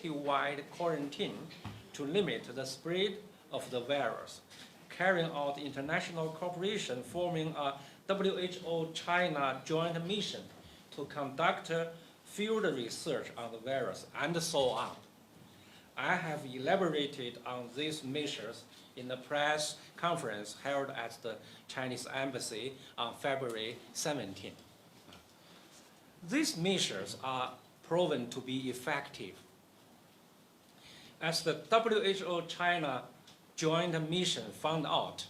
community-wide quarantine to limit the spread of the virus, carrying out international cooperation, forming a WHO-China joint mission to conduct field research on the virus, and so on. I have elaborated on these measures in the press conference held at the Chinese Embassy on February 17. These measures are proven to be effective. As the WHO-China joint mission found out,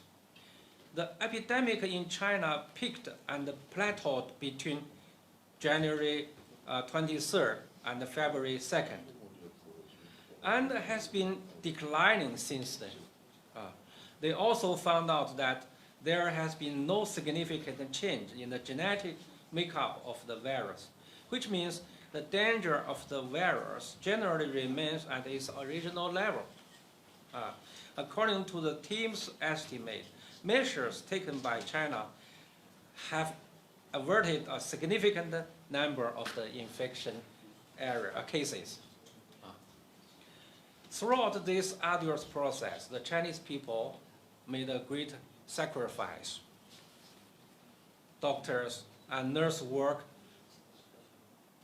the epidemic in China peaked and plateaued between January 23rd and February 2nd, and has been declining since then. They also found out that there has been no significant change in the genetic makeup of the virus, which means the danger of the virus generally remains at its original level. According to the team's estimate, measures taken by China have averted a significant number of the infection cases. Throughout this arduous process, the Chinese people made a great sacrifice. Doctors and nurses work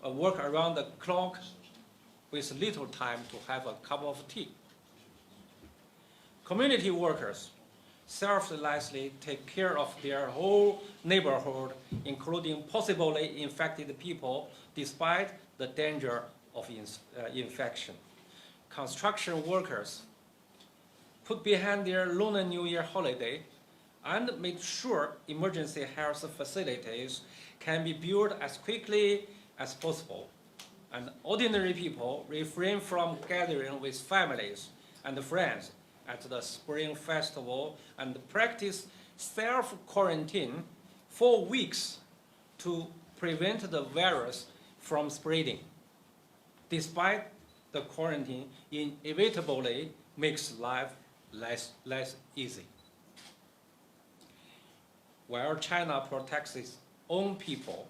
around the clock with little time to have a cup of tea. Community workers selflessly take care of their whole neighborhood, including possibly infected people, despite the danger of infection. Construction workers put behind their Lunar New Year holiday and made sure emergency health facilities can be built as quickly as possible. And ordinary people refrain from gathering with families and friends at the Spring Festival and practice self-quarantine for weeks to prevent the virus from spreading. Despite the quarantine inevitably makes life less easy. While China protects its own people,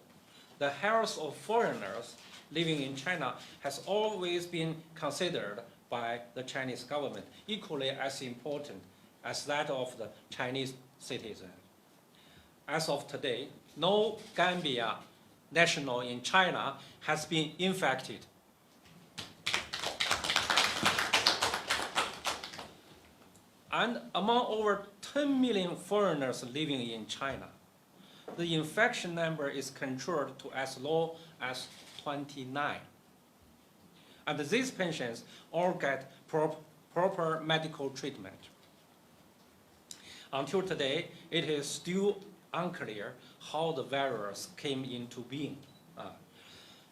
the health of foreigners living in China has always been considered by the Chinese government equally as important as that of the Chinese citizen. As of today, no Gambia national in China has been infected. And among over 10 million foreigners living in China, the infection number is controlled to as low as 29. And these patients all get proper medical treatment. Until today, it is still unclear how the virus came into being.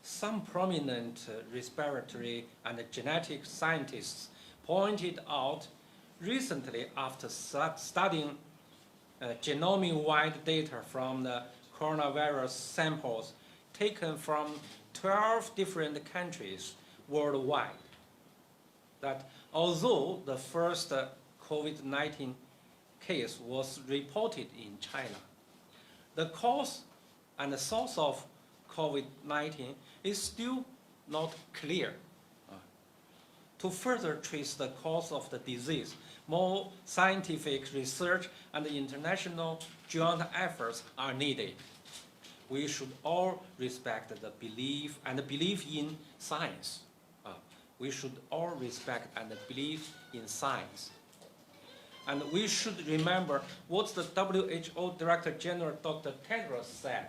Some prominent respiratory and genetic scientists pointed out recently, after studying genomic-wide data from the coronavirus samples taken from 12 different countries worldwide, that although the first COVID-19 case was reported in China, the cause and the source of COVID-19 is still not clear. To further trace the cause of the disease, more scientific research and international joint efforts are needed. We should all respect the belief in science. We should all respect and believe in science. And we should remember what the WHO Director General Dr. Tedros said.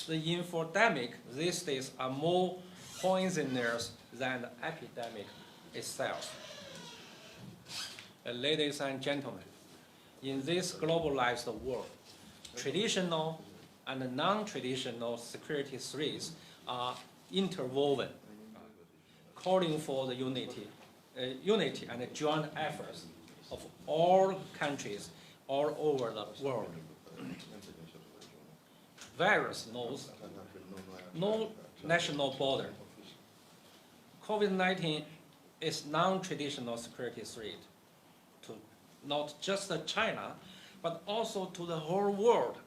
The infodemic these days are more poisonous than the epidemic itself. Ladies and gentlemen, in this globalized world, traditional and non-traditional security threats are interwoven, calling for the unity and joint efforts of all countries all over the world. Virus knows no national border. COVID-19 is non-traditional security threat to not just China, but also to the whole world.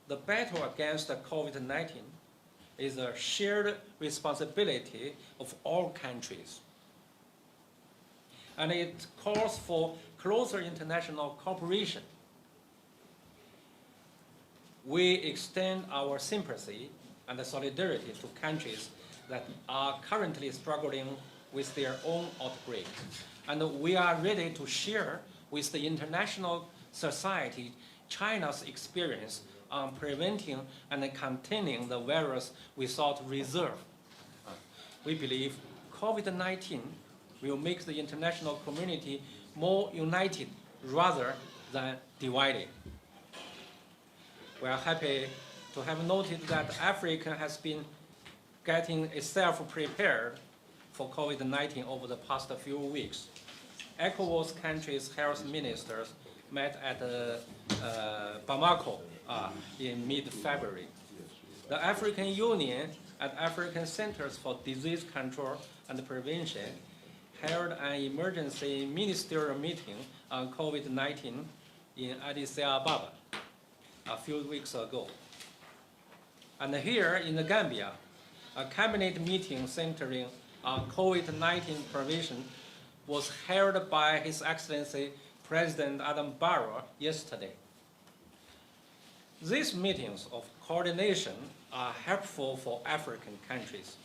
The battle against COVID-19 is a shared responsibility of all countries. And it calls for closer international cooperation. We extend our sympathy and solidarity to countries that are currently struggling with their own outbreak. And we are ready to share with the international society China's experience on preventing and containing the virus without reserve. We believe COVID-19 will make the international community more united rather than divided. We are happy to have noted that Africa has been getting itself prepared for COVID-19 over the past few weeks. ECOWAS countries' health ministers met at Bamako in mid-February. The African Union and African Centers for Disease Control and Prevention held an emergency ministerial meeting on COVID-19 in Addis Ababa a few weeks ago. And here in the Gambia, a cabinet meeting centering on COVID-19 prevention was held by His Excellency President Adam Barrow yesterday. These meetings of coordination are helpful for African countries,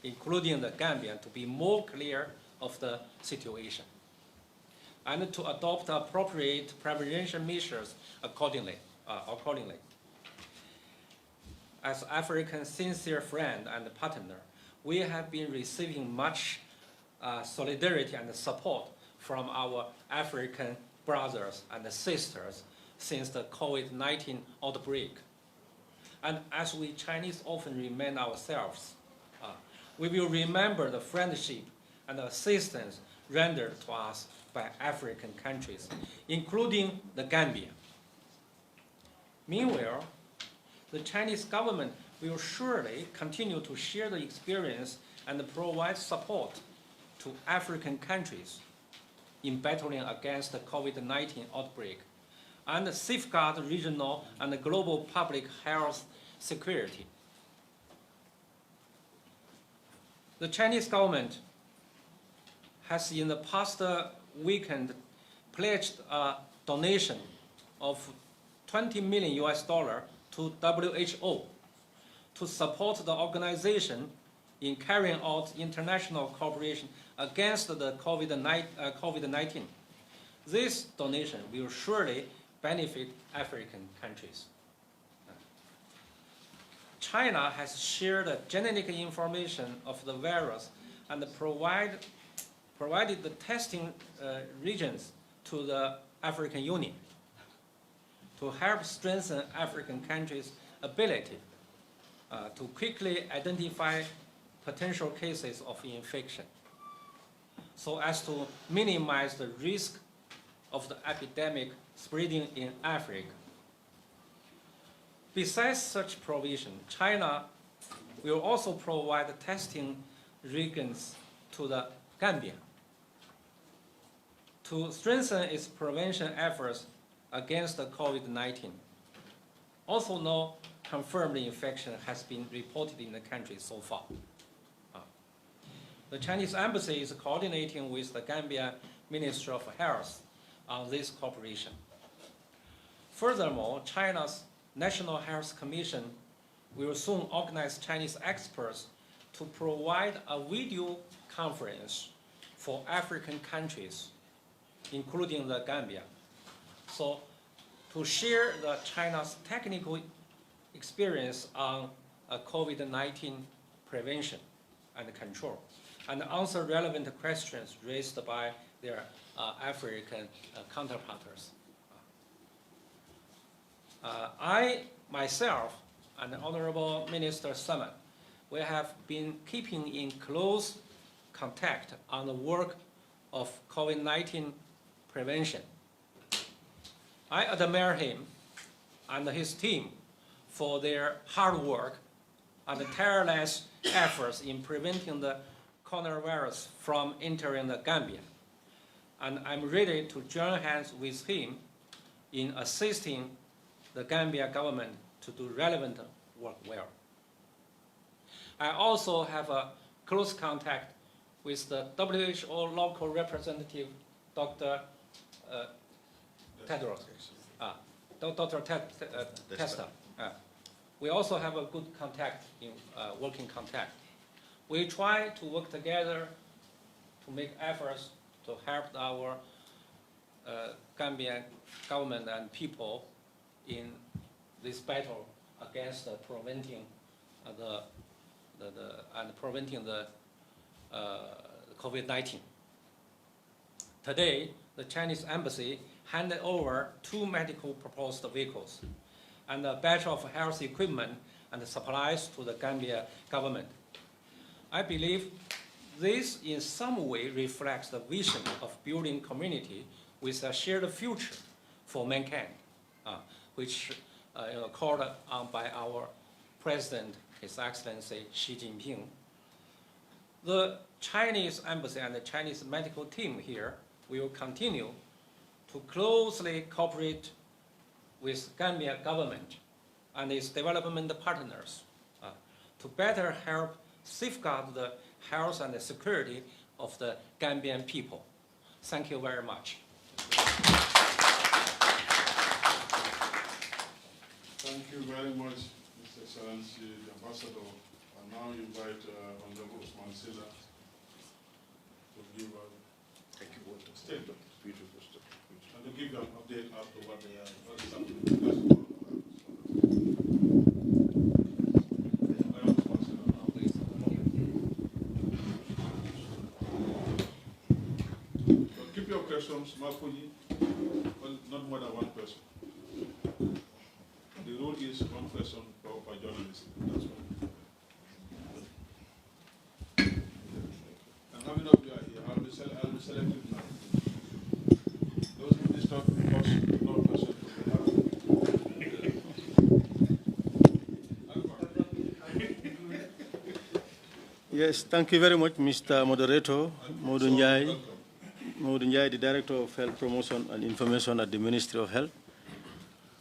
including the Gambia, to be more clear of the situation and to adopt appropriate prevention measures accordingly. As Africa's sincere friend and partner, we have been receiving much solidarity and support from our African brothers and sisters since the COVID-19 outbreak. And as we Chinese often remind ourselves, we will remember the friendship and assistance rendered to us by African countries, including the Gambia. Meanwhile, the Chinese government will surely continue to share the experience and provide support to African countries in battling against the COVID-19 outbreak and safeguard regional and global public health security. The Chinese government has in the past weekend pledged a donation of $20 million to WHO to support the organization in carrying out international cooperation against the COVID-19. This donation will surely benefit African countries. China has shared genetic information of the virus and provided the testing regions to the African Union to help strengthen African countries' ability to quickly identify potential cases of infection, so as to minimize the risk of the epidemic spreading in Africa. Besides such provision, China will also provide testing regions to the Gambia to strengthen its prevention efforts against the COVID-19. Also, no confirmed infection has been reported in the country so far. The Chinese embassy is coordinating with the Gambia Ministry of Health on this cooperation. Furthermore, China's National Health Commission will soon organize Chinese experts to provide a video conference for African countries, including the Gambia, so to share China's technical experience on COVID-19 prevention and control, and answer relevant questions raised by their African counterparts. I, myself, and Honorable Minister Summon, we have been keeping in close contact on the work of COVID-19 prevention. I admire him and his team for their hard work and tireless efforts in preventing the coronavirus from entering the Gambia. And I'm ready to join hands with him in assisting the Gambia government to do relevant work well. I also have a close contact with the WHO local representative, Dr. Tedros, Dr. Testa. We also have a good contact, working contact. We try to work together to make efforts to help our Gambian government and people in this battle against preventing the COVID-19. Today, the Chinese embassy handed over 2 medical proposed vehicles and a batch of health equipment and supplies to the Gambia government. I believe this in some way reflects the vision of building community with a shared future for mankind, which called on by our President, His Excellency Xi Jinping. The Chinese embassy and the Chinese medical team here will continue to closely cooperate with Gambia government and its development partners to better help safeguard the health and the security of the Gambian people. Thank you very much. Thank you very much, Mr. Excellency, the Ambassador. I now invite Honorable Usman Silla to give a statement. Beautiful stuff. And to give an update as to what they are happening. So keep your questions, Mafuji, well, not more than one person. The rule is one person per journalist. That's all. And how many of you are here? I'll be selected now. Those who disturb because no person to Yes, thank you very much, Mr. Moderator. Modou Njai, the Director of Health Promotion and Information at the Ministry of Health.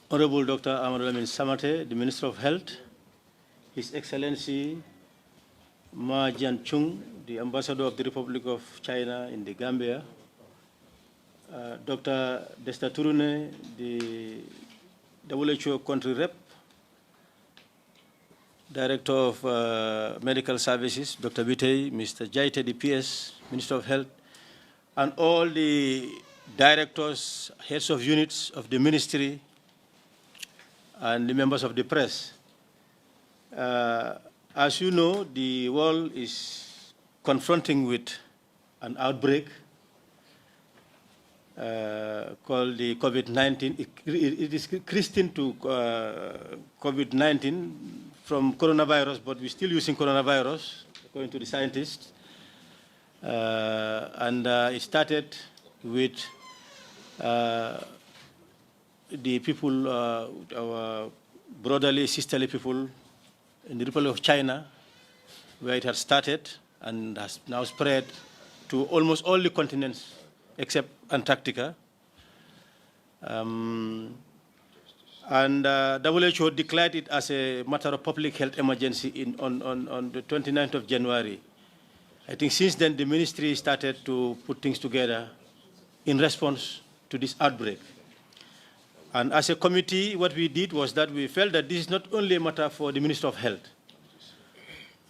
Honorable Dr. Amadou Lamine Samate, the Minister of Health. His Excellency Ma Jianchung, the Ambassador of the Republic of China in the Gambia. Dr. Desta Turune, the WHO country rep. Director of Medical Services, Dr. Bitey, Mr. Jaite, the PS, Minister of Health, and all the directors, heads of units of the ministry, and the members of the press. As you know, the world is confronting with an outbreak called the COVID-19. It is christened to COVID-19 from coronavirus, but we're still using coronavirus, according to the scientists. It started with the people, our brotherly, sisterly people in the Republic of China, where it had started and has now spread to almost all the continents except Antarctica. WHO declared it as a matter of public health emergency on the 29th of January. I think since then the ministry started to put things together in response to this outbreak. And as a committee, what we did was that we felt that this is not only a matter for the Minister of Health.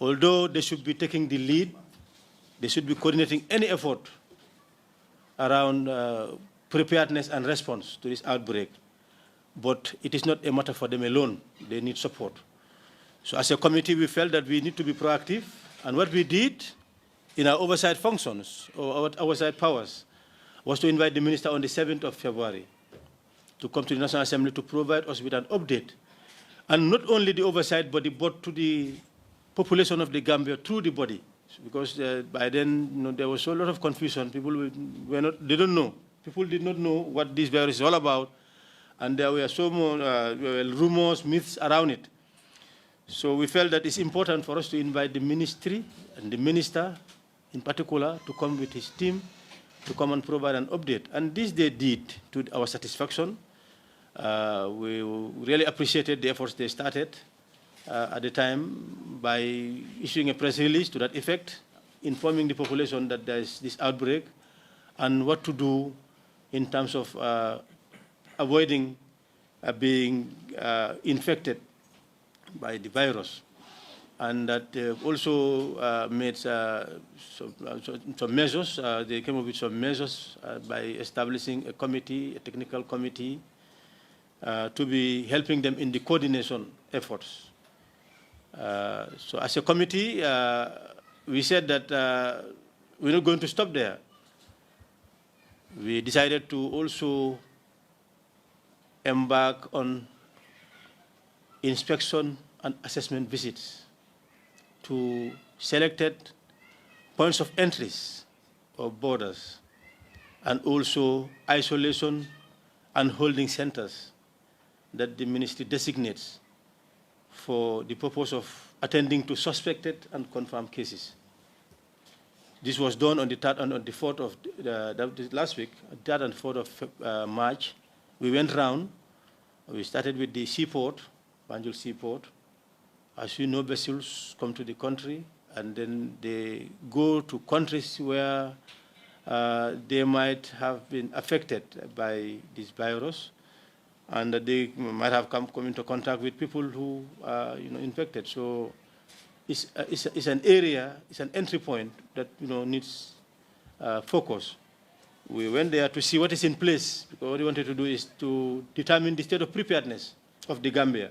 Although they should be taking the lead, they should be coordinating any effort around preparedness and response to this outbreak. But it is not a matter for them alone. They need support. So as a committee, we felt that we need to be proactive. And what we did in our oversight functions, or our oversight powers, was to invite the minister on the 7th of February to come to the National Assembly to provide us with an update. And not only the oversight body, but to the population of the Gambia through the body. Because by then, there was a lot of confusion. People they don't know. People did not know what this virus is all about. And there were so many rumors, myths around it. So we felt that it's important for us to invite the ministry and the minister in particular to come with his team to come and provide an update. And this they did to our satisfaction. We really appreciated the efforts they started. at the time by issuing a press release to that effect, informing the population that there is this outbreak and what to do in terms of avoiding being infected by the virus. And that also made some measures. They came up with some measures by establishing a committee, a technical committee, to be helping them in the coordination efforts. So as a committee, we said that we're not going to stop there. We decided to also embark on inspection and assessment visits to selected points of entries or borders, and also isolation and holding centers that the ministry designates for the purpose of attending to suspected and confirmed cases. This was done on the 3rd and on the 4th of last week, 3rd and 4th of March. We went round. We started with the seaport, Banjul Seaport. As you know, vessels come to the country, and then they go to countries where they might have been affected by this virus, and they might have come into contact with people who are infected. So it's an area, it's an entry point that needs focus. We went there to see what is in place, because what we wanted to do is to determine the state of preparedness of the Gambia.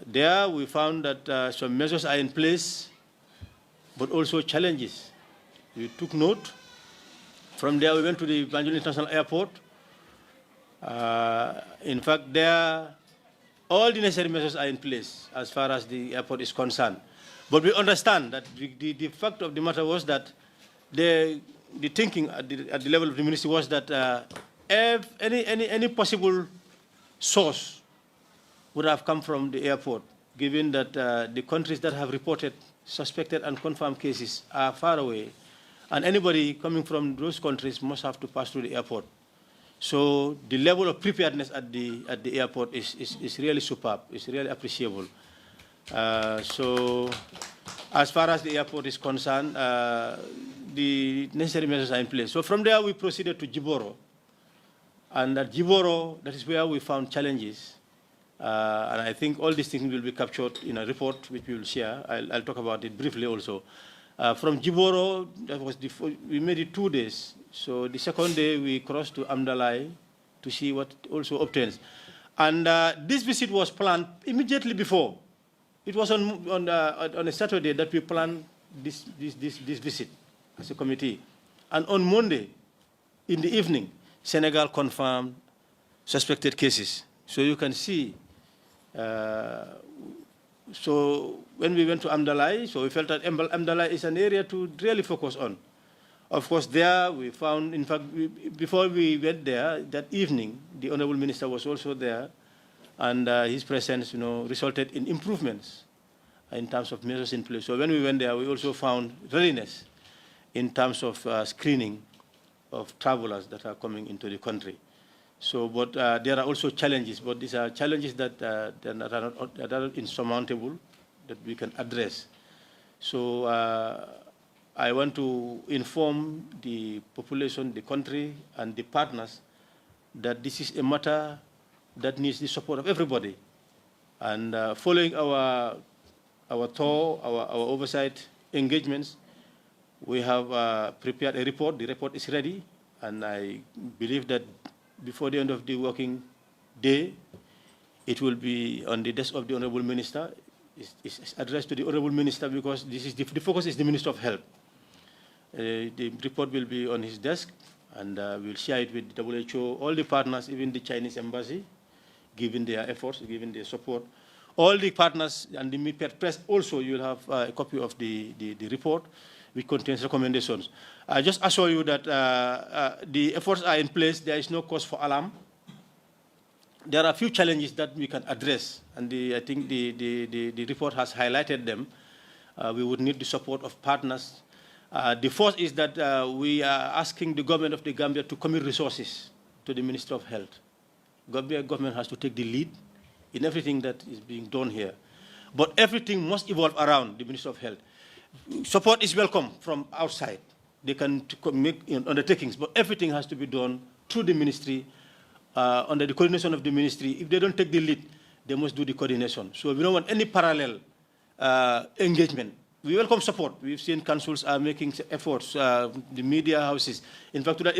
There we found that some measures are in place, but also challenges. We took note. From there we went to the Banjul International Airport. In fact, there all the necessary measures are in place as far as the airport is concerned. But we understand that the fact of the matter was that the thinking at the level of the ministry was that if any possible source would have come from the airport, given that the countries that have reported suspected and confirmed cases are far away, and anybody coming from those countries must have to pass through the airport. So the level of preparedness at the airport is really superb. It's really appreciable. So as far as the airport is concerned, the necessary measures are in place. So from there we proceeded to Jiboro, and at Jiboro, that is where we found challenges. And I think all these things will be captured in a report which we will share. I'll talk about it briefly also. From Jiboro, that was we made it 2 days. So the second day we crossed to Amdalai to see what also obtains. And this visit was planned immediately before. It was on a Saturday that we planned this visit as a committee. And on Monday, in the evening, Senegal confirmed suspected cases. So you can see. So when we went to Amdalai, so we felt that Amdalai is an area to really focus on. Of course, there we found, in fact, before we went there, that evening, the Honorable Minister was also there, and his presence, resulted in improvements in terms of measures in place. So when we went there, we also found readiness in terms of screening of travelers that are coming into the country. So, but there are also challenges, but these are challenges that are not insurmountable, that we can address. So I want to inform the population, the country, and the partners that this is a matter that needs the support of everybody. And following our tour, our oversight engagements, we have prepared a report. The report is ready, and I believe that before the end of the working day, it will be on the desk of the Honorable Minister. It's addressed to the Honorable Minister because this is the focus is the Minister of Health. The report will be on his desk, and we'll share it with the WHO, all the partners, even the Chinese embassy, given their efforts, given their support. All the partners and the media press also, you'll have a copy of the report, which contains recommendations. I just assure you that the efforts are in place. There is no cause for alarm. There are a few challenges that we can address, and I think the report has highlighted them. We would need the support of partners. The first is that we are asking the government of the Gambia to commit resources to the Minister of Health. Gambia government has to take the lead in everything that is being done here. But everything must evolve around the Ministry of Health. Support is welcome from outside. They can make undertakings, but everything has to be done through the ministry, under the coordination of the ministry. If they don't take the lead, they must do the coordination. So we don't want any parallel engagement. We welcome support. We've seen councils are making efforts, the media houses. In fact, to that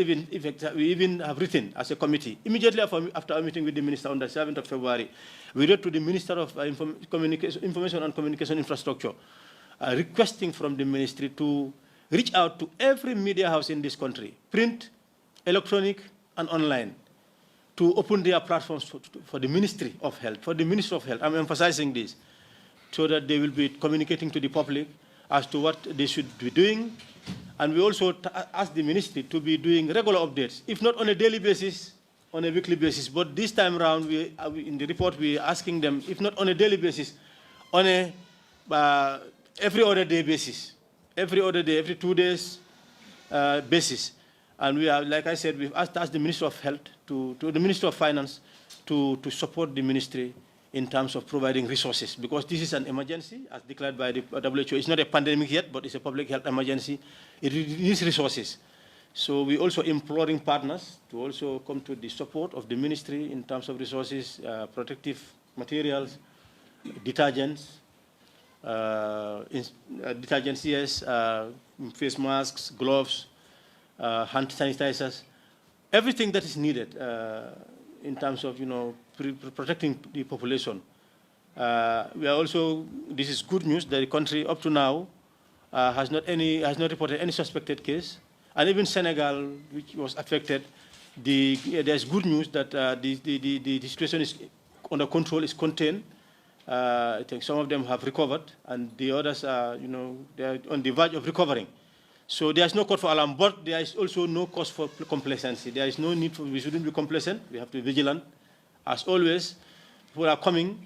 we even have written as a committee, immediately after our meeting with the minister on the 7th of February, we wrote to the Minister of Information and Communication Infrastructure, requesting from the ministry to reach out to every media house in this country, print, electronic, and online, to open their platforms for the Ministry of Health, for the Minister of Health. I'm emphasizing this, so that they will be communicating to the public as to what they should be doing. And we also ask the ministry to be doing regular updates, if not on a daily basis, on a weekly basis. But this time around, in the report, we are asking them, if not on a daily basis, on a every other day basis, every other day, every 2 days basis. And we are, like I said, we've asked the Minister of Health, to the Minister of Finance, to support the ministry in terms of providing resources, because this is an emergency, as declared by the WHO. It's not a pandemic yet, but it's a public health emergency. It needs resources. So we're also imploring partners to also come to the support of the ministry in terms of resources, protective materials, detergents, yes, face masks, gloves, hand sanitizers, everything that is needed in terms of, protecting the population. We are also, this is good news, that the country up to now has not reported any suspected case. And even Senegal, which was affected, there's good news that the situation is under control, is contained. I think some of them have recovered, and the others are, they are on the verge of recovering. So there is no cause for alarm, but there is also no cause for complacency. There is no need for, we shouldn't be complacent. We have to be vigilant. As always, people are coming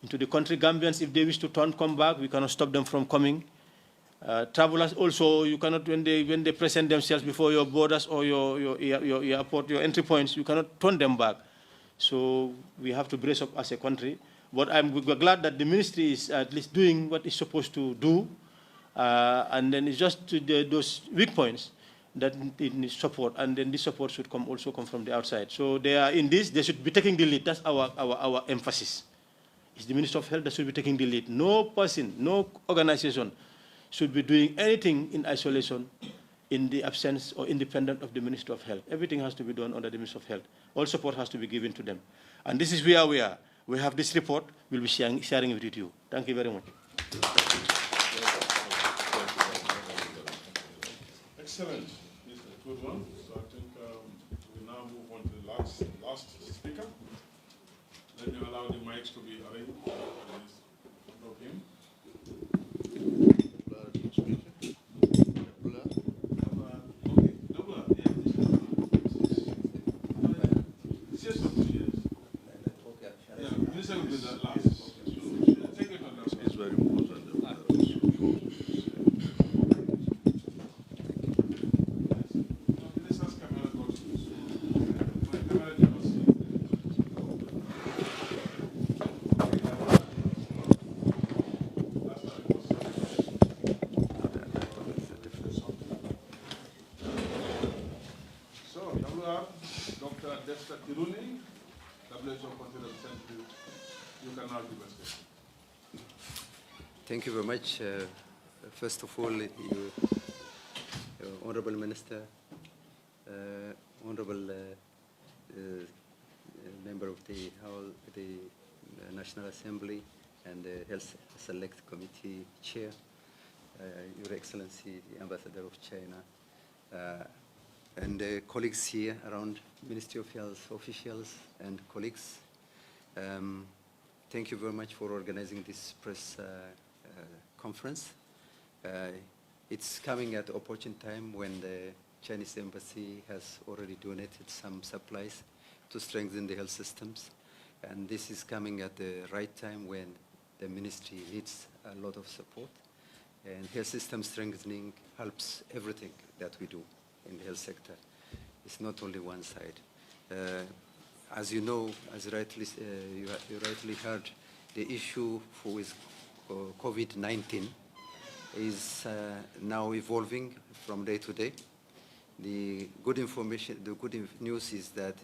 into the country. Gambians, if they wish to come back, we cannot stop them from coming. Travelers also, you cannot, when they present themselves before your borders or your airport, your entry points, you cannot turn them back. So we have to brace up as a country. But we're glad that the ministry is at least doing what it's supposed to do. And then it's just those weak points that it needs support, and then this support should also come from the outside. So they are in this, they should be taking the lead. That's our emphasis. It's the Minister of Health that should be taking the lead. No person, no organization should be doing anything in isolation, in the absence or independent of the Minister of Health. Everything has to be done under the Minister of Health. All support has to be given to them. And this is where we are. We have this report. We'll be sharing it with you. Thank you very much. Excellent. This is a good one. So I think we now move on to the last speaker. Let me allow the mics to be arranged in front of him. Thank you very much. First of all, Honorable Minister, Honorable Member of the National Assembly and the Health Select Committee Chair, Your Excellency, the Ambassador of China, and colleagues here around, Ministry of Health officials and colleagues. Thank you very much for organizing this press conference. It's coming at an opportune time when the Chinese embassy has already donated some supplies to strengthen the health systems. And this is coming at the right time when the ministry needs a lot of support. And health system strengthening helps everything that we do in the health sector. It's not only one side. as you know, as you rightly heard, the issue with COVID-19 is now evolving from day to day. The good news is that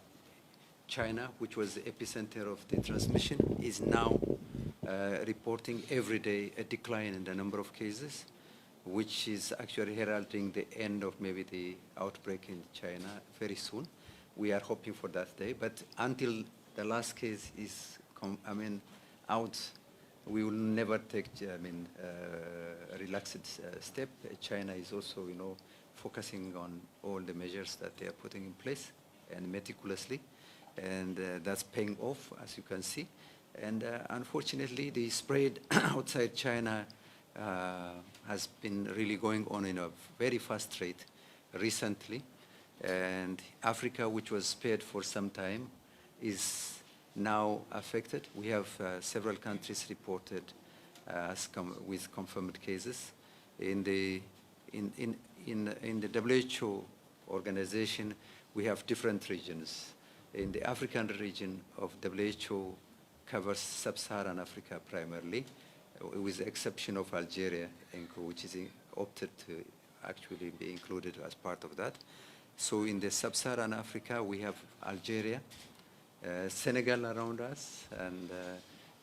China, which was the epicenter of the transmission, is now reporting every day a decline in the number of cases, which is actually heralding the end of maybe the outbreak in China very soon. We are hoping for that day, but until the last case is out, we will never take a relaxed step. China is also, focusing on all the measures that they are putting in place and meticulously, and that's paying off, as you can see. And unfortunately, the spread outside China has been really going on in a very fast rate recently. And Africa, which was spared for some time, is now affected. We have several countries reported with confirmed cases. In the WHO organization, we have different regions. In the African region of WHO covers sub-Saharan Africa primarily, with the exception of Algeria, which is opted to actually be included as part of that. So in the sub-Saharan Africa, we have Algeria, Senegal around us, and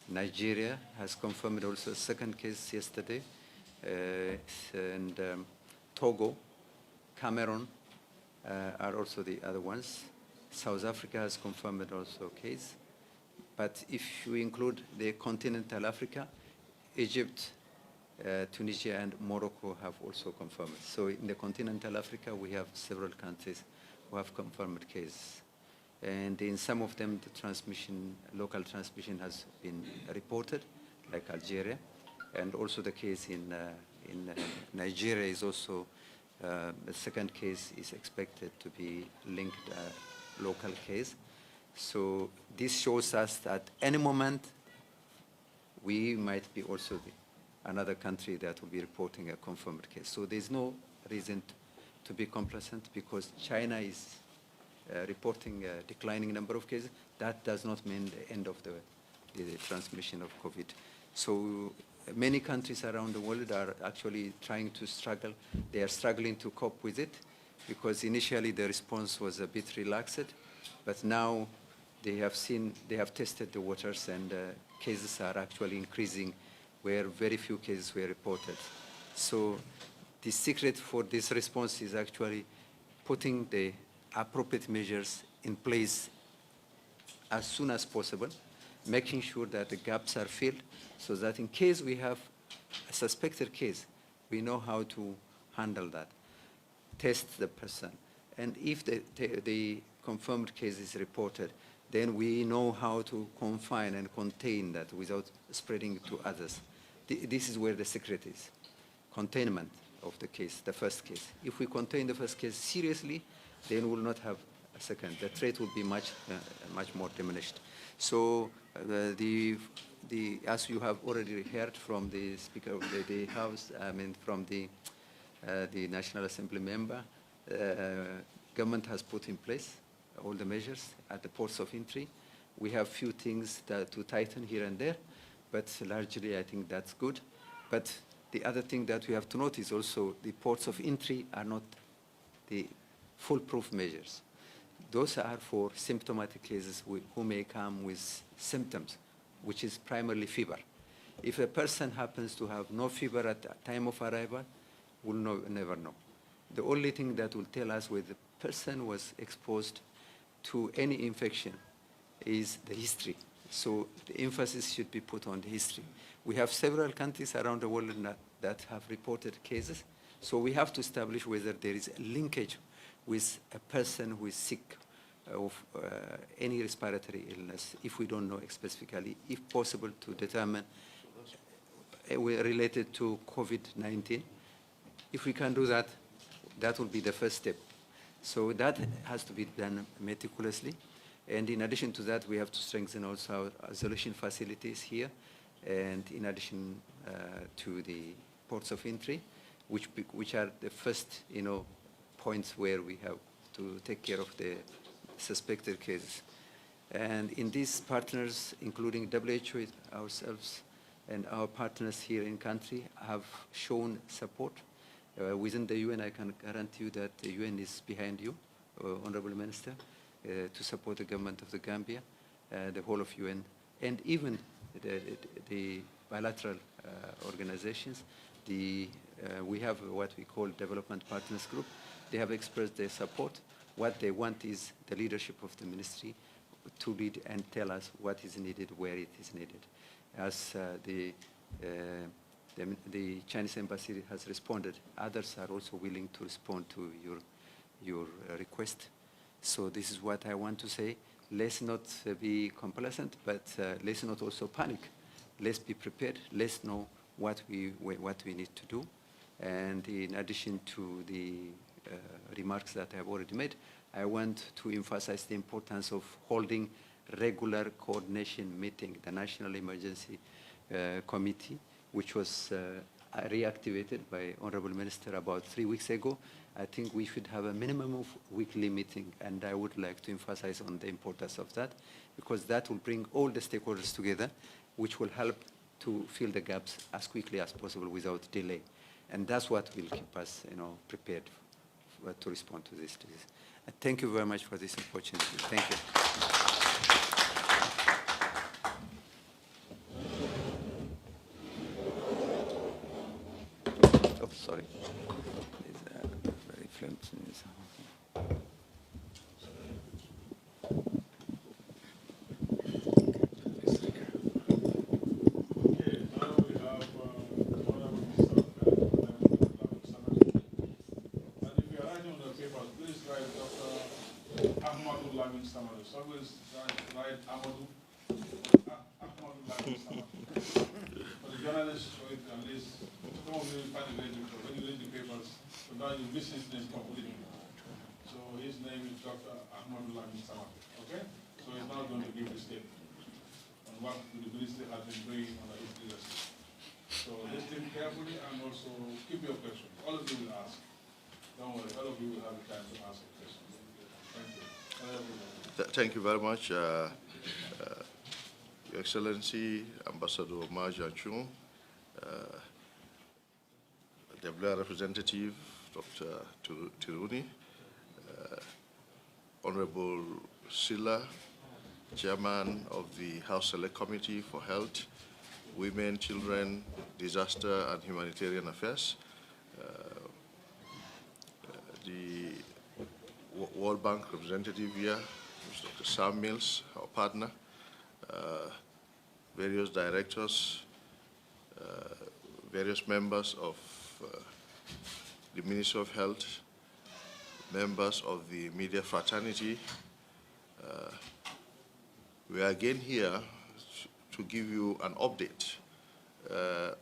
Nigeria has confirmed also a second case yesterday, and Togo, Cameroon are also the other ones. South Africa has confirmed also a case. But if you include the continental Africa, Egypt, Tunisia, and Morocco have also confirmed. So in the continental Africa, we have several countries who have confirmed cases. And in some of them, the local transmission has been reported, like Algeria. And also the case in Nigeria is also, the second case is expected to be linked local case. So this shows us that any moment we might be also another country that will be reporting a confirmed case. So there's no reason to be complacent because China is reporting a declining number of cases. That does not mean the end of the transmission of COVID. So many countries around the world are actually trying to struggle. They are struggling to cope with it because initially the response was a bit relaxed, but now they have tested the waters and cases are actually increasing where very few cases were reported. So the secret for this response is actually putting the appropriate measures in place as soon as possible, making sure that the gaps are filled so that in case we have a suspected case, we know how to handle that, test the person. And if the confirmed case is reported, then we know how to confine and contain that without spreading it to others. This is where the secret is, containment of the case, the first case. If we contain the first case seriously, then we will not have a second. The threat will be much more diminished. So as you have already heard from the Speaker of the House, from the National Assembly member, government has put in place all the measures at the ports of entry. We have few things to tighten here and there, but largely I think that's good. But the other thing that we have to note is also the ports of entry are not the foolproof measures. Those are for symptomatic cases who may come with symptoms, which is primarily fever. If a person happens to have no fever at the time of arrival, we'll never know. The only thing that will tell us whether the person was exposed to any infection is the history. So the emphasis should be put on the history. We have several countries around the world that have reported cases. So we have to establish whether there is a linkage with a person who is sick of any respiratory illness, if we don't know specifically, if possible to determine related to COVID-19. If we can do that, that will be the first step. So that has to be done meticulously. And in addition to that, we have to strengthen also our isolation facilities here. And in addition to the ports of entry, which are the first, points where we have to take care of the suspected cases. And in these partners, including WHO, ourselves, and our partners here in country have shown support. Within the UN, I can guarantee you that the UN is behind you, Honorable Minister, to support the government of the Gambia, the whole of UN, and even the bilateral organizations. We have what we call Development Partners Group. They have expressed their support. What they want is the leadership of the ministry to lead and tell us what is needed, where it is needed. As the Chinese embassy has responded, others are also willing to respond to your request. So this is what I want to say. Let's not be complacent, but let's not also panic. Let's be prepared. Let's know what we need to do. And in addition to the remarks that I have already made, I want to emphasize the importance of holding regular coordination meeting, the National Emergency Committee, which was reactivated by Honorable Minister about 3 weeks ago. I think we should have a minimum of weekly meeting, and I would like to emphasize on the importance of that, because that will bring all the stakeholders together, which will help to fill the gaps as quickly as possible without delay. And that's what will keep us, prepared to respond to this. Thank you very much for this opportunity. Thank you. Oh, sorry. It's very flimsy. So always write Amadou, for the journalists, so it at least some of you find it very difficult when you read the papers, so now you miss his name completely. So his name is Dr. Ahmadu Lamin Samad, okay? So he's now going to give the statement on what the ministry has been doing under his leadership. So listen carefully and also keep your questions. All of you will ask. Don't worry, all of you will have the time to ask a question. Thank you. Thank you very much, Your Excellency, Ambassador Ma Jianchung, the Blair representative, Dr. Tiruni, Honorable Silla, Chairman of the House Select Committee for Health, Women, Children, Disaster and Humanitarian Affairs, the World Bank representative here, Dr. Sam Mills, our partner, various directors, various members of the Ministry of Health, members of the media fraternity. We are again here to give you an update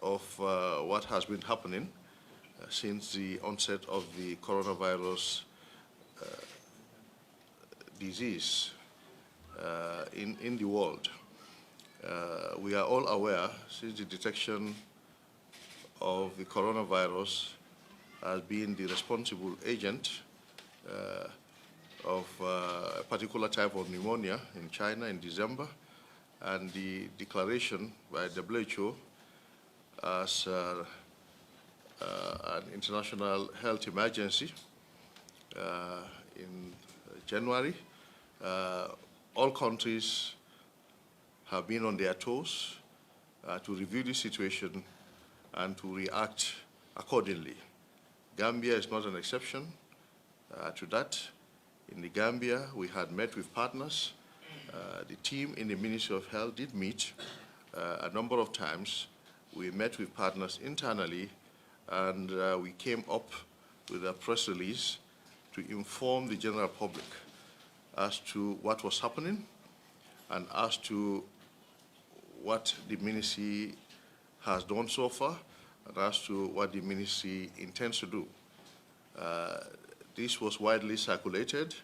of what has been happening since the onset of the coronavirus disease in the world. We are all aware, since the detection of the coronavirus has been the responsible agent of a particular type of pneumonia in China in December, and the declaration by WHO as an international health emergency in January. All countries have been on their toes to review the situation and to react accordingly. Gambia is not an exception to that. In the Gambia, we had met with partners. The team in the Ministry of Health did meet a number of times. We met with partners internally, and we came up with a press release to inform the general public as to what was happening and as to what the ministry has done so far and as to what the ministry intends to do. This was widely circulated.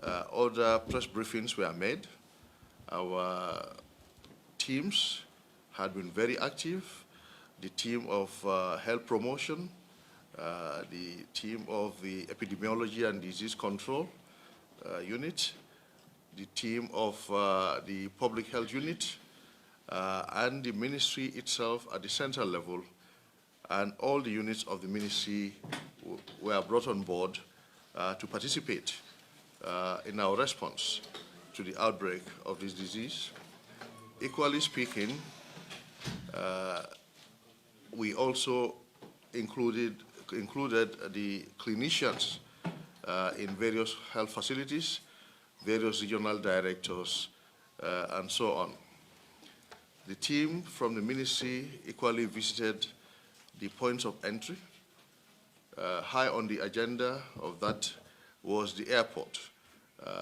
Other press briefings were made. Our teams had been very active. The team of health promotion, the team of the epidemiology and disease control unit, the team of the Public Health Unit, and the ministry itself at the central level, and all the units of the ministry were brought on board to participate in our response to the outbreak of this disease. Equally speaking, we also included the clinicians in various health facilities, various regional directors, and so on. The team from the ministry equally visited the points of entry. High on the agenda of that was the airport,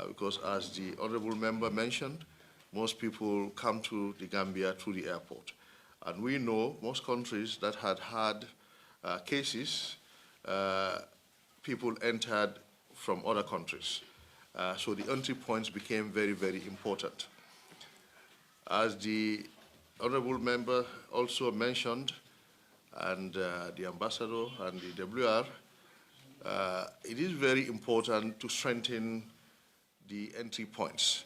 because as the honorable member mentioned, most people come to the Gambia through the airport. And we know most countries that had cases, people entered from other countries. So the entry points became very, very important. As the honorable member also mentioned, and the ambassador and the WR, it is very important to strengthen the entry points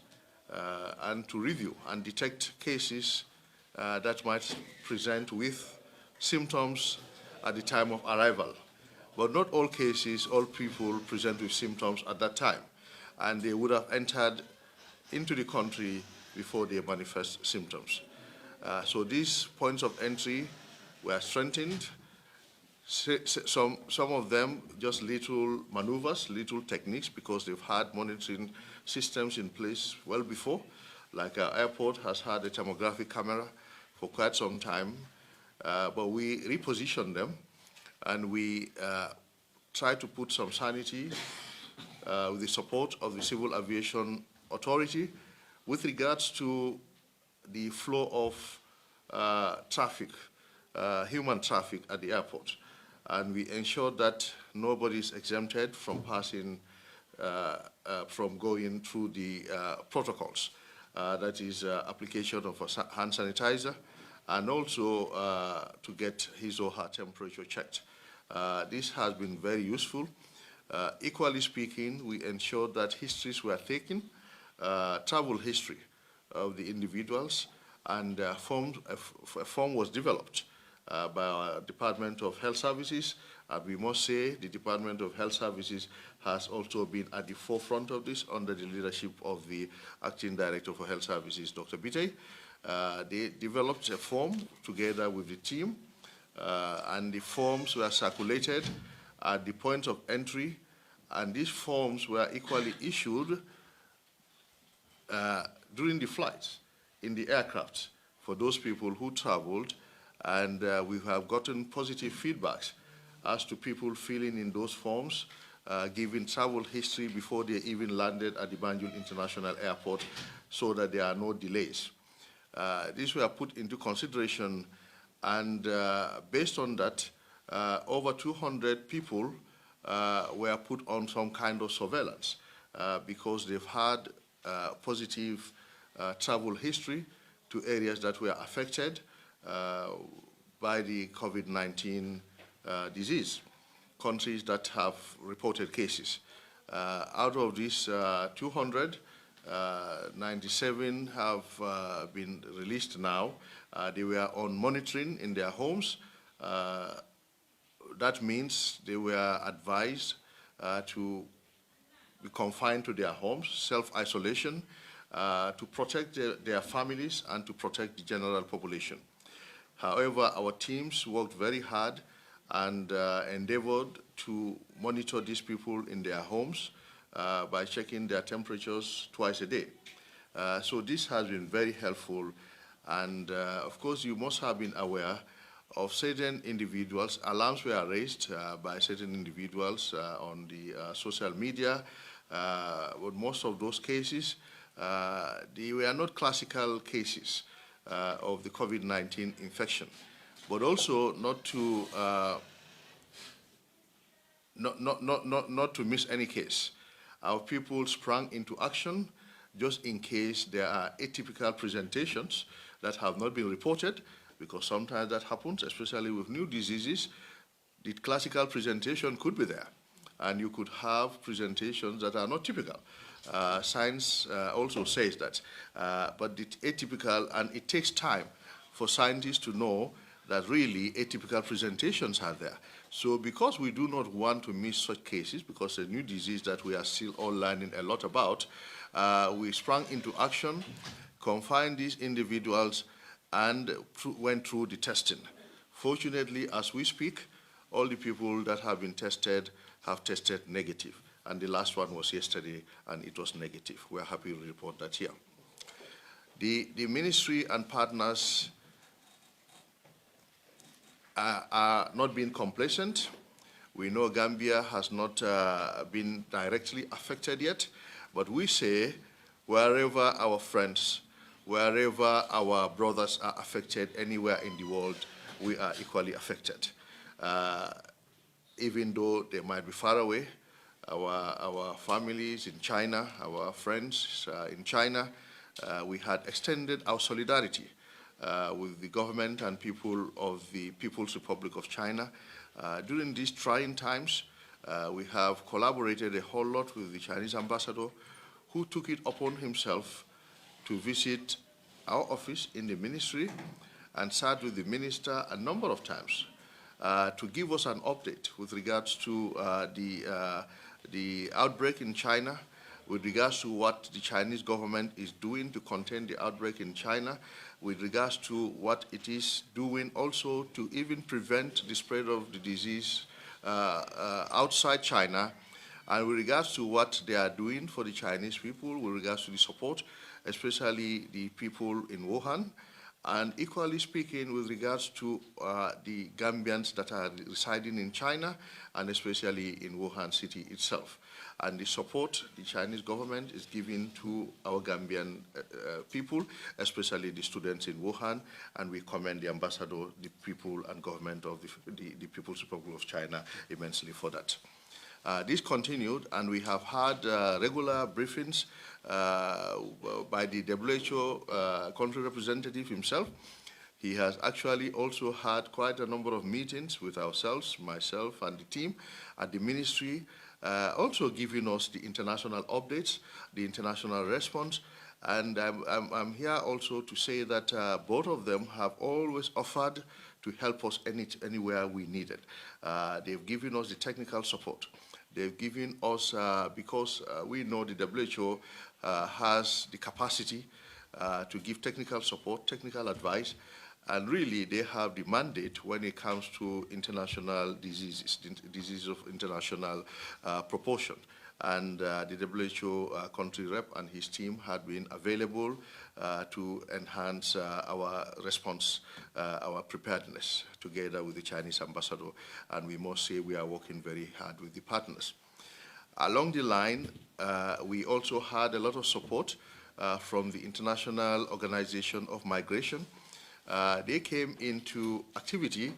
and to review and detect cases that might present with symptoms at the time of arrival. But not all cases, all people present with symptoms at that time, and they would have entered into the country before they manifest symptoms. So these points of entry were strengthened. Some of them just little maneuvers, little techniques, because they've had monitoring systems in place well before. Like our airport has had a thermographic camera for quite some time, but we repositioned them, and we try to put some sanity with the support of the Civil Aviation Authority with regards to the flow of traffic, human traffic at the airport. And we ensure that nobody is exempted from passing, from going through the protocols. That is application of a hand sanitizer, and also to get his or her temperature checked. This has been very useful. Equally speaking, we ensured that histories were taken, travel history of the individuals, and a form was developed by our Department of Health Services. And we must say the Department of Health Services has also been at the forefront of this under the leadership of the Acting Director for Health Services, Dr. Bitey. They developed a form together with the team, and the forms were circulated at the point of entry, and these forms were equally issued during the flights in the aircraft for those people who traveled, and we have gotten positive feedbacks as to people filling in those forms, giving travel history before they even landed at the Banjul International Airport, so that there are no delays. These were put into consideration, and based on that, over 200 people were put on some kind of surveillance because they've had positive travel history to areas that were affected by the COVID-19 disease, countries that have reported cases. Out of these 200, 97 have been released now. They were on monitoring in their homes. That means they were advised to be confined to their homes, self-isolation, to protect their families and to protect the general population. However, our teams worked very hard and endeavored to monitor these people in their homes by checking their temperatures twice a day. So this has been very helpful. And of course, you must have been aware of certain individuals. Alarms were raised by certain individuals on the social media. But most of those cases, they were not classical cases of the COVID-19 infection, but also not to miss any case. Our people sprang into action just in case there are atypical presentations that have not been reported, because sometimes that happens, especially with new diseases. The classical presentation could be there, and you could have presentations that are not typical. Science also says that, but it's atypical, and it takes time for scientists to know that really atypical presentations are there. So because we do not want to miss such cases, because a new disease that we are still all learning a lot about, we sprang into action, confined these individuals, and went through the testing. Fortunately, as we speak, all the people that have been tested have tested negative. And the last one was yesterday, and it was negative. We're happy to report that here. The ministry and partners are not being complacent. We know Gambia has not been directly affected yet, but we say wherever our friends, wherever our brothers are affected anywhere in the world, we are equally affected. Even though they might be far away, our families in China, our friends in China, we had extended our solidarity with the government and people of the People's Republic of China. During these trying times, we have collaborated a whole lot with the Chinese ambassador, who took it upon himself to visit our office in the ministry and sat with the minister a number of times to give us an update with regards to the outbreak in China, with regards to what the Chinese government is doing to contain the outbreak in China, with regards to what it is doing also to even prevent the spread of the disease outside China, and with regards to what they are doing for the Chinese people, with regards to the support, especially the people in Wuhan, and equally speaking with regards to the Gambians that are residing in China, and especially in Wuhan city itself. And the support the Chinese government is giving to our Gambian people, especially the students in Wuhan, and we commend the ambassador, the people and government of the People's Republic of China immensely for that. This continued, and we have had regular briefings by the WHO country representative himself. He has actually also had quite a number of meetings with ourselves, myself and the team at the ministry, also giving us the international updates, the international response. And I'm here also to say that both of them have always offered to help us anywhere we need it. They've given us the technical support. They've given us, because we know the WHO has the capacity to give technical support, technical advice, and really they have the mandate when it comes to international diseases, diseases of international proportion. And the WHO country rep and his team had been available to enhance our response, our preparedness, together with the Chinese ambassador. And we must say we are working very hard with the partners. Along the line, we also had a lot of support from the International Organization of Migration. They came into activity.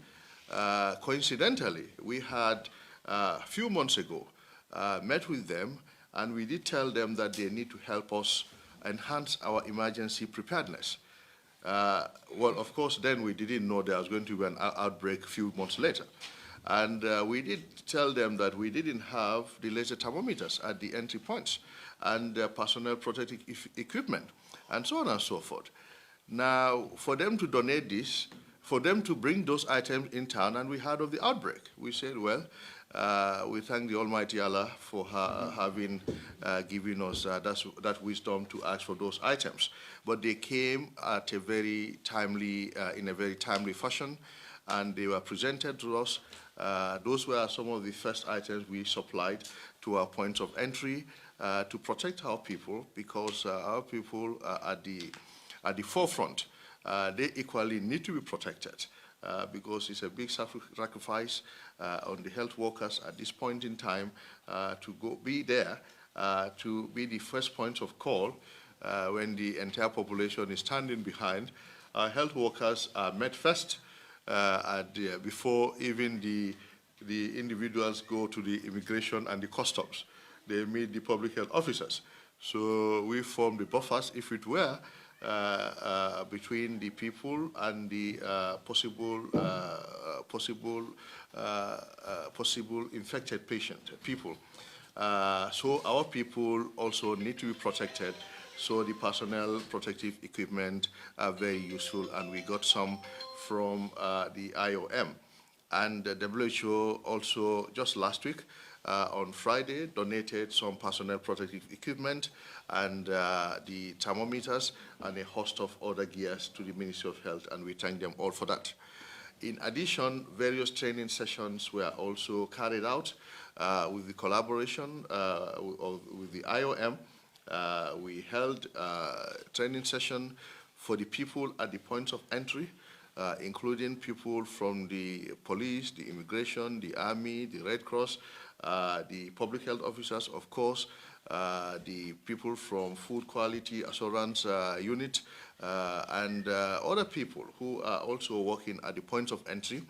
Coincidentally, we had a few months ago met with them, and we did tell them that they need to help us enhance our emergency preparedness. Well, of course, then we didn't know there was going to be an outbreak a few months later. And we did tell them that we didn't have the laser thermometers at the entry points and personnel protective equipment, and so on and so forth. Now, for them to donate this, for them to bring those items in town, and we heard of the outbreak, we said, well, we thank the Almighty Allah for having given us that wisdom to ask for those items. But they came at a very timely, in a very timely fashion, and they were presented to us. Those were some of the first items we supplied to our points of entry to protect our people, because our people are at the forefront. They equally need to be protected because it's a big sacrifice on the health workers at this point in time to go be there, to be the first point of call when the entire population is standing behind. Our health workers are met first before even the individuals go to the immigration and the customs. They meet the public health officers. So we form the buffers. If it were between the people and the possible infected people. So our people also need to be protected. So the personnel protective equipment are very useful, and we got some from the IOM. And the WHO also just last week on Friday donated some personnel protective equipment and the thermometers and a host of other gears to the Ministry of Health, and we thank them all for that. In addition, various training sessions were also carried out with the collaboration with the IOM. We held a training session for the people at the points of entry, including people from the police, the immigration, the army, the Red Cross, the public health officers, of course, the people from food quality assurance unit, and other people who are also working at the points of entry,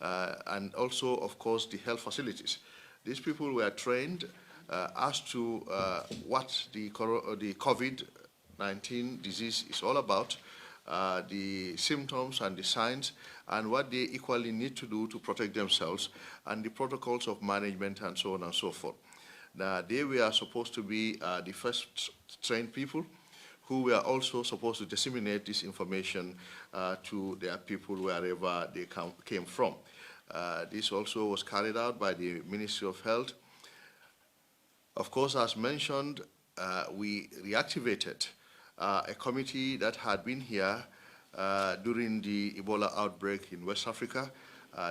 and also, of course, the health facilities. These people were trained as to what the COVID-19 disease is all about, the symptoms and the signs, and what they equally need to do to protect themselves, and the protocols of management, and so on and so forth. Now, they were supposed to be the first trained people who were also supposed to disseminate this information to their people wherever they came from. This also was carried out by the Ministry of Health. Of course, as mentioned, we reactivated a committee that had been here during the Ebola outbreak in West Africa.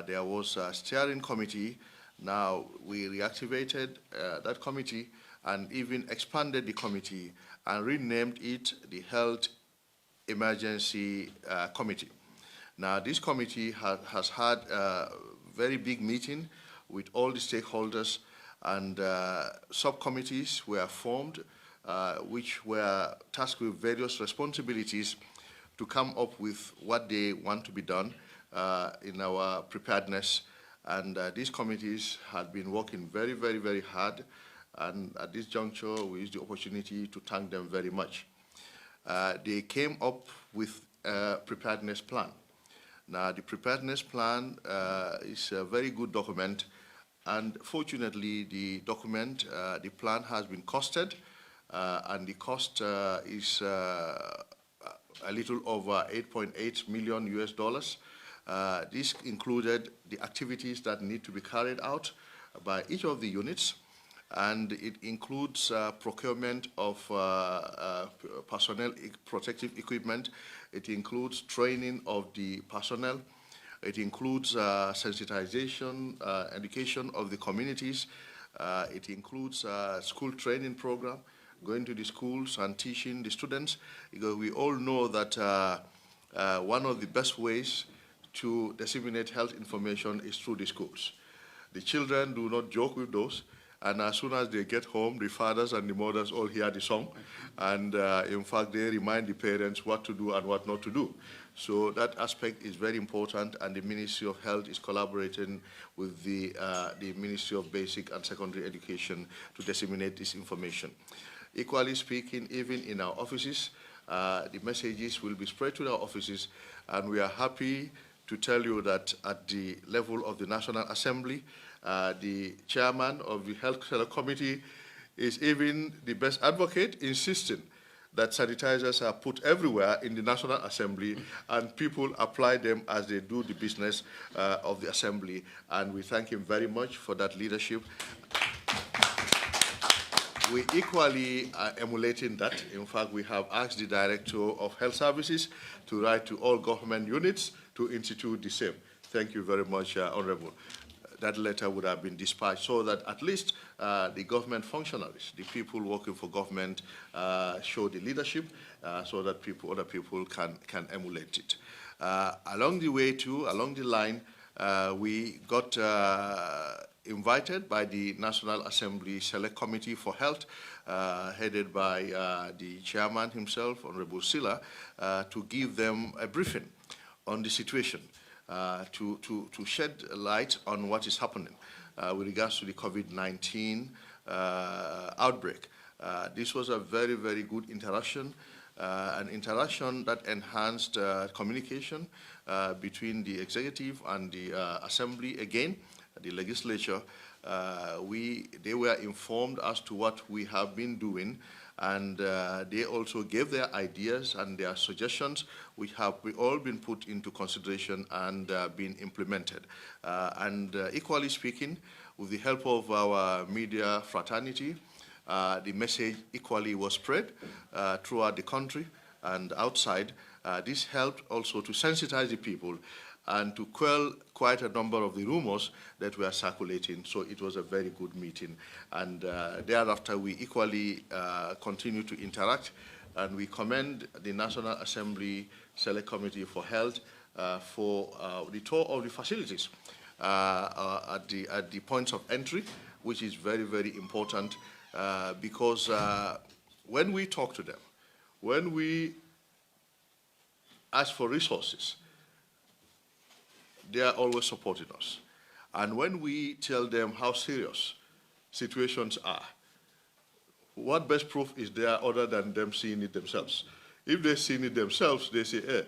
There was a steering committee. Now we reactivated that committee and even expanded the committee and renamed it the Health Emergency Committee. Now this committee has had a very big meeting with all the stakeholders, and subcommittees were formed which were tasked with various responsibilities to come up with what they want to be done in our preparedness. And these committees had been working very, very, very hard. And at this juncture, we use the opportunity to thank them very much. They came up with a preparedness plan. Now, the preparedness plan is a very good document. And fortunately, the document, the plan has been costed. And the cost is a little over 8.8 million US dollars. This included the activities that need to be carried out by each of the units, and it includes procurement of personnel protective equipment. It includes training of the personnel. It includes sensitization, education of the communities. It includes school training program, going to the schools and teaching the students, because we all know that one of the best ways to disseminate health information is through the schools. The children do not joke with those, and as soon as they get home, the fathers and the mothers all hear the song, and in fact, they remind the parents what to do and what not to do. So that aspect is very important, and the Ministry of Health is collaborating with the Ministry of Basic and Secondary Education to disseminate this information. Equally speaking, even in our offices, the messages will be spread to our offices, and we are happy to tell you that at the level of the National Assembly, the chairman of the Health Committee is even the best advocate, insisting that sanitizers are put everywhere in the National Assembly and people apply them as they do the business of the Assembly. And we thank him very much for that leadership. We equally are emulating that. In fact, we have asked the Director of Health Services to write to all government units to institute the same. Thank you very much, Honorable. That letter would have been dispatched so that at least the government functionaries, the people working for government, show the leadership so that other people can emulate it. Along the way, too, along the line, we got invited by the National Assembly Select Committee for Health, headed by the chairman himself, Honorable Silla, to give them a briefing on the situation, to shed light on what is happening with regards to the COVID-19 outbreak. This was a very, very good interaction, an interaction that enhanced communication between the executive and the assembly, again, the legislature. They were informed as to what we have been doing, and they also gave their ideas and their suggestions, which have all been put into consideration and been implemented. Equally speaking, with the help of our media fraternity, the message equally was spread throughout the country and outside. This helped also to sensitize the people and to quell quite a number of the rumors that were circulating. So it was a very good meeting. And thereafter, we equally continue to interact, and we commend the National Assembly Select Committee for Health for the tour of the facilities at the points of entry, which is very, very important because when we talk to them, when we ask for resources, they are always supporting us. And when we tell them how serious situations are, what best proof is there other than them seeing it themselves? If they've seen it themselves, they say,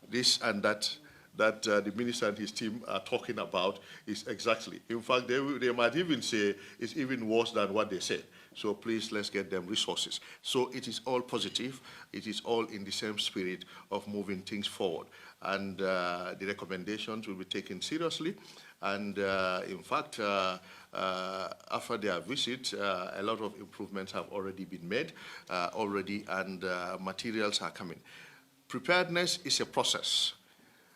this and that the minister and his team are talking about is exactly. In fact, they might even say it's even worse than what they said. So please, let's get them resources. So it is all positive. It is all in the same spirit of moving things forward. And the recommendations will be taken seriously. And in fact, after their visit, a lot of improvements have already been made and materials are coming. Preparedness is a process.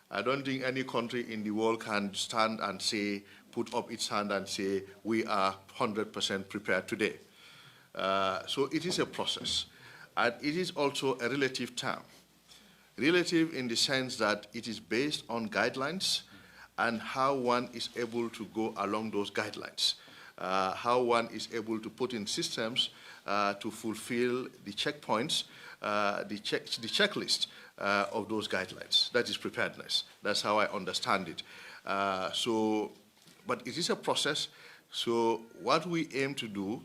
I don't think any country in the world can stand and say, put up its hand and say, we are 100% prepared today. So it is a process. And it is also a relative term. Relative in the sense that it is based on guidelines and how one is able to go along those guidelines, how one is able to put in systems to fulfill the checkpoints, the checklist of those guidelines. That is preparedness. That's how I understand it. But it is a process. So what we aim to do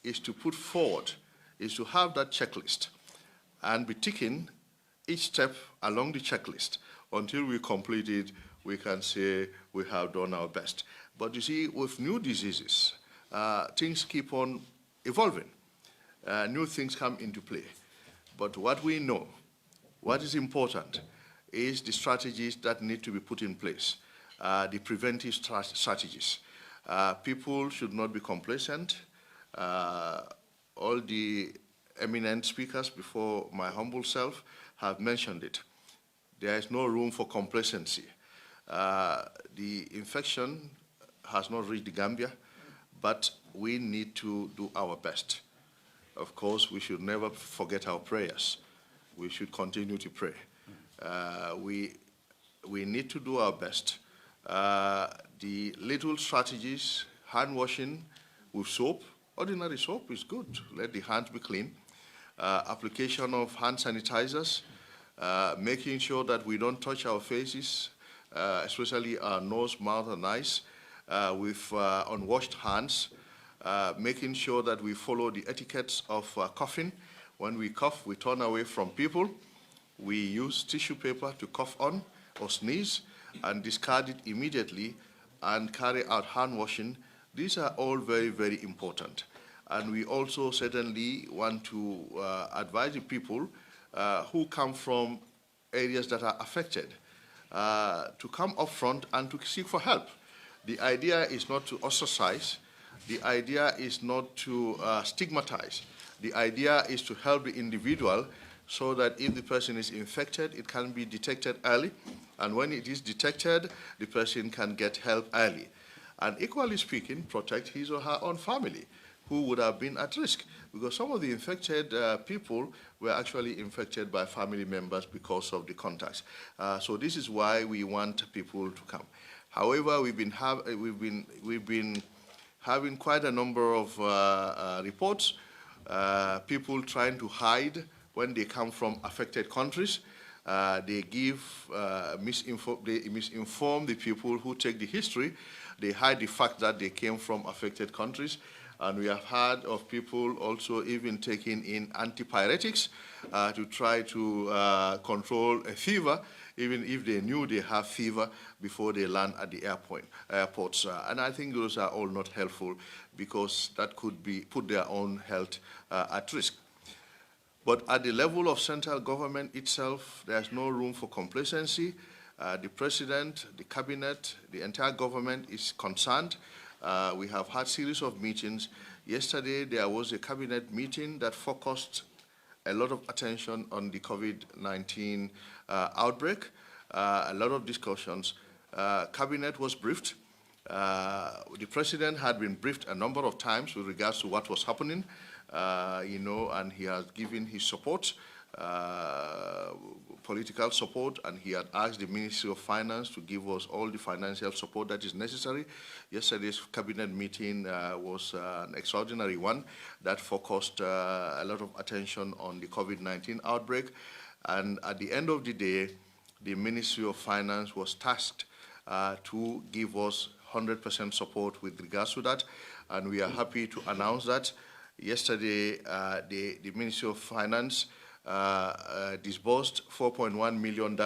is to put forward, is to have that checklist and be ticking each step along the checklist. Until we complete it, we can say we have done our best. But you see, with new diseases, things keep on evolving. New things come into play. But what we know, what is important, is the strategies that need to be put in place, the preventive strategies. People should not be complacent. All the eminent speakers before my humble self have mentioned it. There is no room for complacency. The infection has not reached the Gambia, but we need to do our best. Of course, we should never forget our prayers. We should continue to pray. We need to do our best. The little strategies, hand washing with soap, ordinary soap is good. Let the hands be clean. Application of hand sanitizers, making sure that we don't touch our faces, especially our nose, mouth, and eyes, with unwashed hands, making sure that we follow the etiquettes of coughing. When we cough, we turn away from people. We use tissue paper to cough on or sneeze and discard it immediately and carry out hand washing. These are all very, very important. And we also certainly want to advise the people who come from areas that are affected to come up front and to seek for help. The idea is not to ostracize. The idea is not to stigmatize. The idea is to help the individual so that if the person is infected, it can be detected early. And when it is detected, the person can get help early. And equally speaking, protect his or her own family who would have been at risk. Because some of the infected people were actually infected by family members because of the contacts. So this is why we want people to come. However, we've been having quite a number of reports, people trying to hide when they come from affected countries. They misinform the people who take the history. They hide the fact that they came from affected countries. And we have heard of people also even taking in antipyretics to try to control a fever, even if they knew they have fever before they land at the airports. And I think those are all not helpful because that could put their own health at risk. But at the level of central government itself, there's no room for complacency. The president, the cabinet, the entire government is concerned. We have had series of meetings. Yesterday, there was a cabinet meeting that focused a lot of attention on the COVID-19 outbreak, a lot of discussions. Cabinet was briefed. The president had been briefed a number of times with regards to what was happening, and he has given his support, political support, and he had asked the Ministry of Finance to give us all the financial support that is necessary. Yesterday's cabinet meeting was an extraordinary one that focused a lot of attention on the COVID-19 outbreak. And at the end of the day, the Ministry of Finance was tasked to give us 100% support with regards to that. And we are happy to announce that yesterday the Ministry of Finance disbursed $4.1 million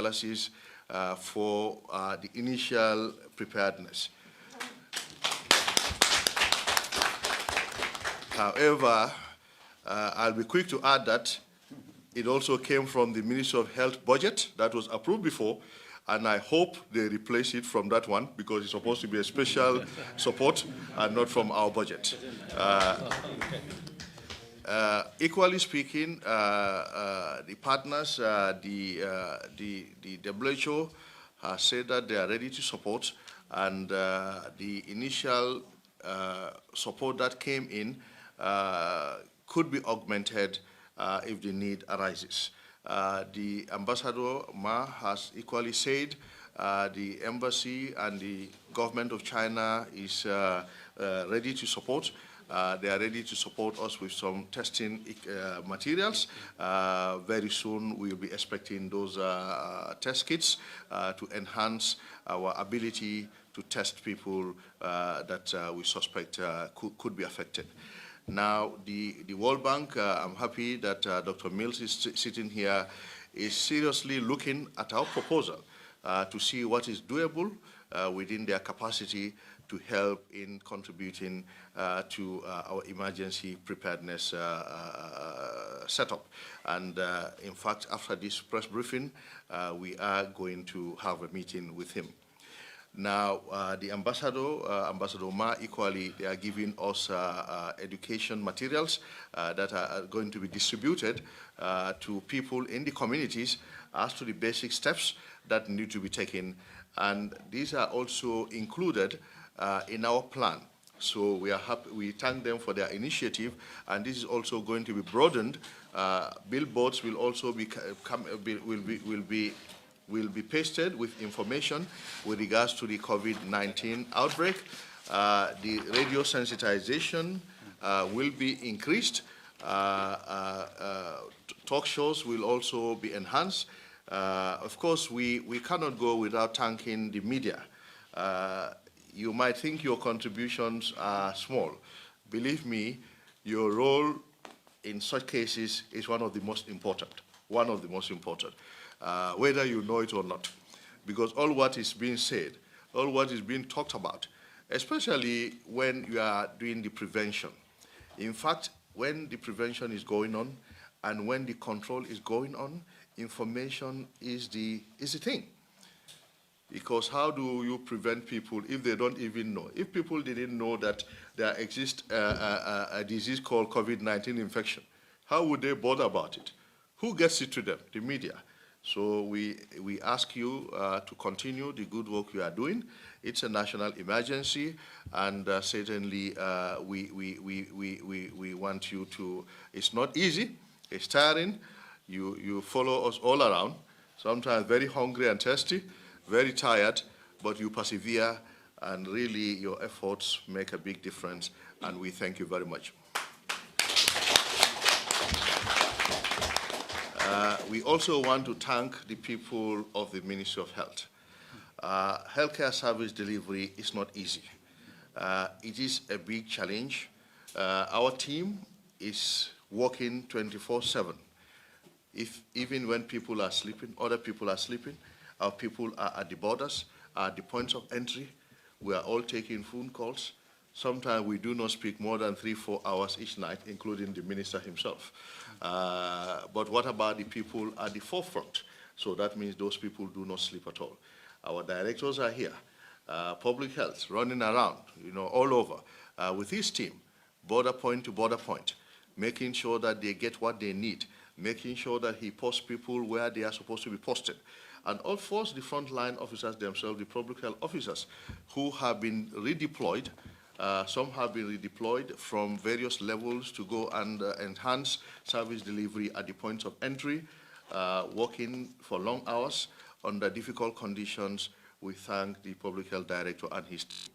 for the initial preparedness. However, I'll be quick to add that it also came from the Ministry of Health budget that was approved before, and I hope they replace it from that one because it's supposed to be a special support and not from our budget. Equally speaking, the partners, the WHO has said that they are ready to support, and the initial support that came in could be augmented if the need arises. The Ambassador Ma has equally said the embassy and the government of China is ready to support. They are ready to support us with some testing materials. Very soon we'll be expecting those test kits to enhance our ability to test people that we suspect could be affected. Now, the World Bank, I'm happy that Dr. Mills is sitting here, is seriously looking at our proposal to see what is doable within their capacity to help in contributing to our emergency preparedness setup. And in fact, after this press briefing, we are going to have a meeting with him. Now, the Ambassador Ma, equally, they are giving us education materials that are going to be distributed to people in the communities as to the basic steps that need to be taken. And these are also included in our plan. So we are happy, we thank them for their initiative, and this is also going to be broadened. Billboards will also will be pasted with information with regards to the COVID-19 outbreak. The radio sensitization will be increased. Talk shows will also be enhanced. Of course, we cannot go without thanking the media. You might think your contributions are small. Believe me, your role in such cases is one of the most important, whether you know it or not. Because all what is being said, all what is being talked about, especially when you are doing the prevention. In fact, when the prevention is going on and when the control is going on, information is the thing. Because how do you prevent people if they don't even know? If people didn't know that there exists a disease called COVID-19 infection, how would they bother about it? Who gets it to them? The media. So we ask you to continue the good work you are doing. It's a national emergency, and certainly we want you to. It's not easy. It's tiring. You follow us all around. Sometimes very hungry and thirsty, very tired, but you persevere, and really your efforts make a big difference. And we thank you very much. We also want to thank the people of the Ministry of Health. Healthcare service delivery is not easy. It is a big challenge. Our team is working 24/7. Even when people are sleeping, other people are sleeping, our people are at the borders, at the points of entry. We are all taking phone calls. Sometimes we do not speak more than 3-4 hours each night, including the minister himself. But what about the people at the forefront? So that means those people do not sleep at all. Our directors are here, public health, running around, all over with his team, border point to border point, making sure that they get what they need, making sure that he posts people where they are supposed to be posted. And of course, the frontline officers themselves, the public health officers, who have been redeployed. Some have been redeployed from various levels to go and enhance service delivery at the points of entry, working for long hours under difficult conditions. We thank the public health director and his team.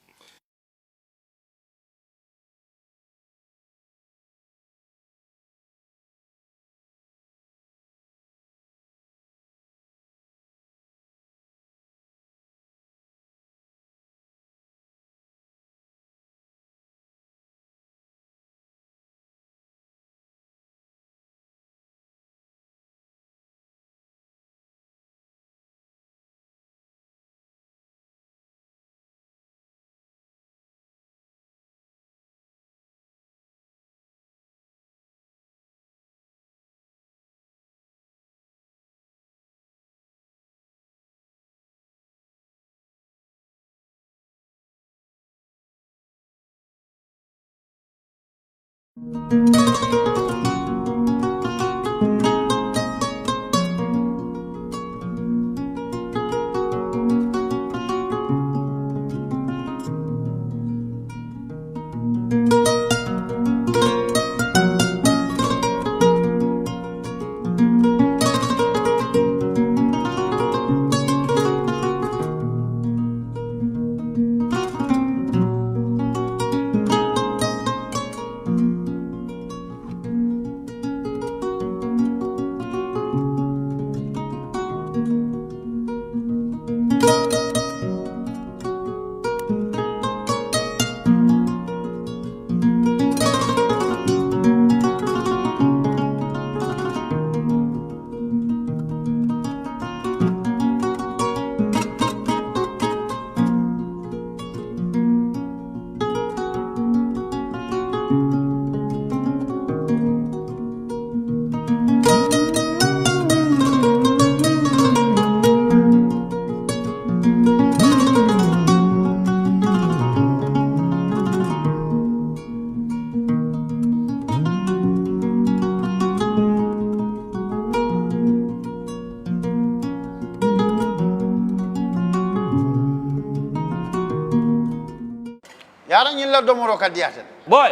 Yaran yilla domoro kadiyaten boy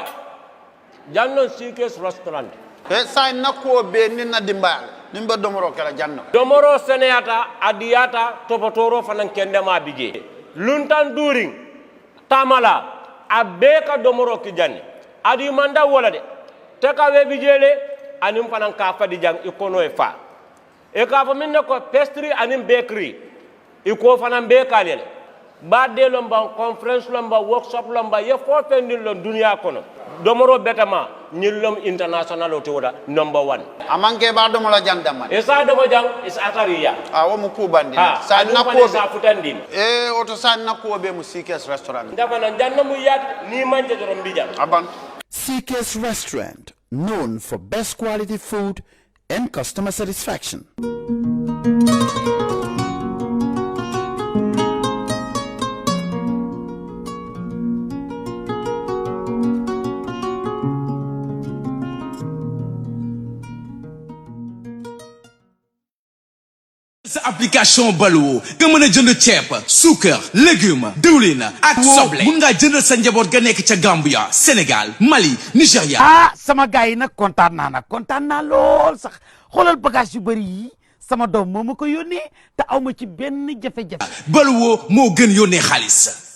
jannon sikes restaurant sa nakko be ninna dimbal nimbe domoro kala janno domoro seneyata adiyata topotoro fanan kendema bije luntan during tamala abeka domoro ki janni adi manda wala de teka we bijele anim fanan ka fadi jang ikono e fa e ka fa minne ko pastry anim bakery iko fanan be kalele badde lomba conference lomba workshop lomba ye fo fendin lon dunia kono domoro betama nyillom international o toda number 1 amanke ba domo la jandama e sa domo jang is atariya wo mu kubandi sa nakko sa futandin oto sa nakko be mu sikes restaurant ndama nan janna mu yat ni manje dorom bijam aban CK's Restaurant, known for best quality food and customer satisfaction. sa application Baluwo nga mën a jënd ceeb suukar légumes diwlin ak soble mun ngaa jëndal sa njaboot ga nekk ca Gambia Sénégal Mali Nigeria sama gars yi nag kontaan naa lool sax xoolal bagage yu bëri yi sama doom moo ma ko yónnee te aw ma ci benn jafe-jafe Baluwo moo gën yónnee xaalis